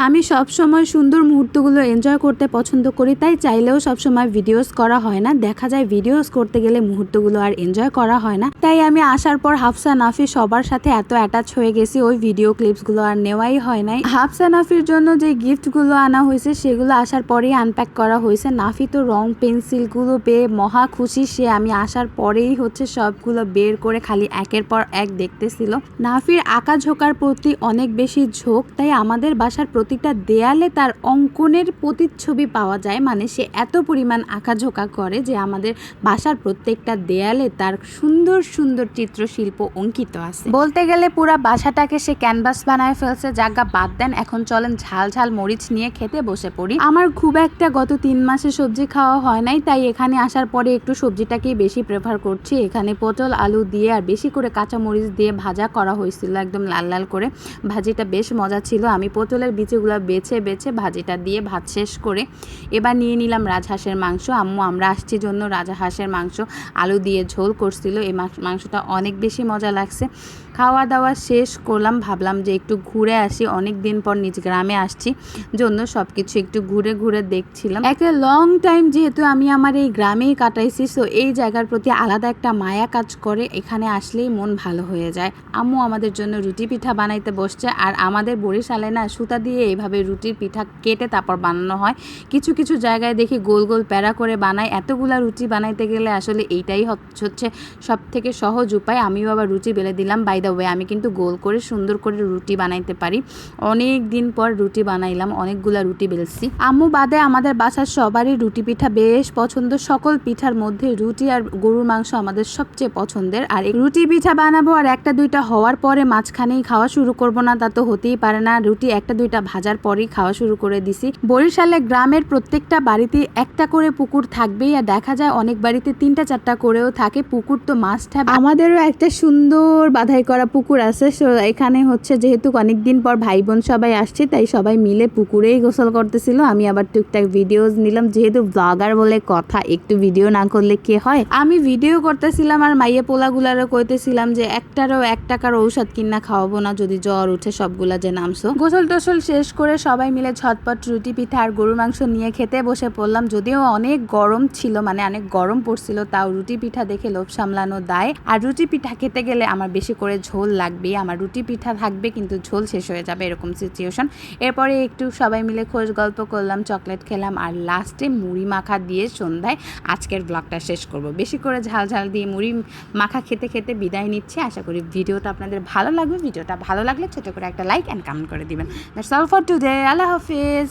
আমি সব সময় সুন্দর মুহূর্তগুলো এনজয় করতে পছন্দ করি, তাই চাইলেও সব সময় ভিডিওস করা হয় না। দেখা যায় ভিডিওস করতে গেলে মুহূর্তগুলো আর এনজয় করা হয় না। তাই আমি আসার পর হাফসা নাফি সবার সাথে এত অ্যাটাচ হয়ে গেছি, ওই ভিডিও ক্লিপসগুলো আর নেওয়াই হয় নাই। হাফসা নাফির জন্য যে গিফটগুলো আনা হয়েছে সেগুলো আসার পরেই আনপ্যাক করা হয়েছে। নাফি তো রং পেন্সিলগুলো পেয়ে মহা খুশি, সে আমি আসার পরেই হচ্ছে সবগুলো বের করে খালি একের পর এক দেখতেছিল। নাফির আঁকা ঝোঁকার প্রতি অনেক বেশি ঝোঁক, তাই আমাদের বাসার প্রতিটা দেয়ালে তার অঙ্কনের প্রতিচ্ছবি পাওয়া যায়। মানে সে এত পরিমাণ আঁকাঝোঁকা করে যে আমাদের বাসার প্রত্যেকটা দেয়ালে তার সুন্দর সুন্দর চিত্রশিল্প অঙ্কিত আছে। বলতে গেলে পুরা বাসাটাকে সে ক্যানভাস বানায় ফেলছে। জায়গা বাদ দেন, এখন চলেন ঝাল ঝাল মরিচ নিয়ে খেতে বসে পড়ি। আমার খুব একটা গত 3 মাসে সবজি খাওয়া হয় নাই, তাই এখানে আসার পরে একটু সবজিটাকেই বেশি প্রেফার করছি। এখানে পটল আলু দিয়ে আর বেশি করে কাঁচা মরিচ দিয়ে ভাজা করা হয়েছিল, একদম লাল লাল করে। ভাজিটা বেশ মজা ছিল। আমি পটলের বিচিগুলো বেছে বেছে ভাজিটা দিয়ে ভাত শেষ করে এবার নিয়ে নিলাম রাজহাঁসের মাংস। আম্মু আমরা আসছি জন্য রাজহাঁসের মাংস আলু দিয়ে ঝোল করছিল। এই মাংসটা অনেক বেশি মজা লাগছে। খাওয়া দাওয়া শেষ করলাম, ভাবলাম যে একটু ঘুরে আসি। অনেক দিন পর নিজ গ্রামে আসছি জন্য সব কিছু একটু ঘুরে ঘুরে দেখছিলাম। একটা লং টাইম যেহেতু আমি আমার এই গ্রামেই কাটাইছি, সো এই জায়গার প্রতি আলাদা একটা মায়া কাজ করে। এখানে আসলেই মন ভালো হয়ে যায়। আম্মু আমাদের জন্য রুটি পিঠা বানাইতে বসছে। আর আমাদের বরিশালে না সুতা দিয়ে এইভাবে রুটির পিঠা কেটে তারপর বানানো হয়। কিছু কিছু জায়গায় দেখি গোল গোল প্যারা করে বানায়। এতগুলা রুটি বানাইতে গেলে আসলে এইটাই হচ্ছে সব থেকে সহজ উপায়। আমিও আবার রুটি বেলে দিলাম। বাই দ্য ওয়ে আমি কিন্তু গোল করে সুন্দর করে রুটি বানাইতে পারি। অনেক দিন পর রুটি বানাইলাম, অনেকগুলা রুটি বেলছি। আম্মু বাদে আমাদের বাসার সবারই রুটি পিঠা বেশ পছন্দ। সকল পিঠার মধ্যে রুটি আর গরুর মাংস আমাদের সবচেয়ে পছন্দের। আর এই রুটি পিঠা বানাবো আর একটা দুইটা হওয়ার পরে মাঝখানেই খাওয়া শুরু করব না, তা তো হতেই পারে না। রুটি একটা দুইটা ভাজার পরেই খাওয়া শুরু করে দিছি। বরিশালে গ্রামের প্রত্যেকটা বাড়িতে একটা করে পুকুর থাকবেই, আর দেখা যায় অনেক বাড়িতে 3টা 4টা করেও থাকে। পুকুর তো মাস্ট হ্যাভ। আমাদেরও একটা সুন্দর বাধাই করা পুকুর আছে। এখানে হচ্ছে যেহেতু অনেকদিন পর ভাই বোন সবাই আসছে, তাই সবাই মিলে পুকুরেই গোসল করতেছিল। আমি আবার টুকটাক ভিডিওস নিলাম, যেহেতু ব্লগার বলে কথা, একটু ভিডিও না করলে কি হয়। আমি ভিডিও করতেছিলাম আর মাইয়ে পোলাগুলারও কইতেছিলাম যে একটারও 1 টাকার ঔষধ কিনা খাওয়াবো না যদি জ্বর উঠে সবগুলা যে নামছো। গোসল টোসল শেষ করে সবাই মিলে ঝটপট রুটি পিঠা আর গরুর মাংস নিয়ে খেতে বসে পড়লাম। যদিও অনেক গরম ছিল, মানে অনেক গরম পড়ছিল, তাও রুটি পিঠা দেখে লোভ সামলানো দায়। আর রুটি পিঠা খেতে গেলে আমার বেশি করে ঝোল লাগবে। আমার রুটি পিঠা থাকবে কিন্তু ঝোল শেষ হয়ে যাবে, এরকম সিচুয়েশন। এরপরে একটু সবাই মিলে খোঁজ গল্প করলাম, চকলেট খেলাম আর লাস্টে মুড়ি মাখা দিয়ে সন্ধ্যায় আজকের ব্লগটা শেষ করব। বেশি করে ঝাল ঝাল দিয়ে মুড়ি মাখা খেতে খেতে বিদায় নিচ্ছি। আশা করি ভিডিওটা আপনাদের ভালো লাগবে। ভিডিওটা ভালো লাগলে ছোট করে একটা লাইক অ্যান্ড কমেন্ট করে দিবেন। That's all for today. Allah Hafiz.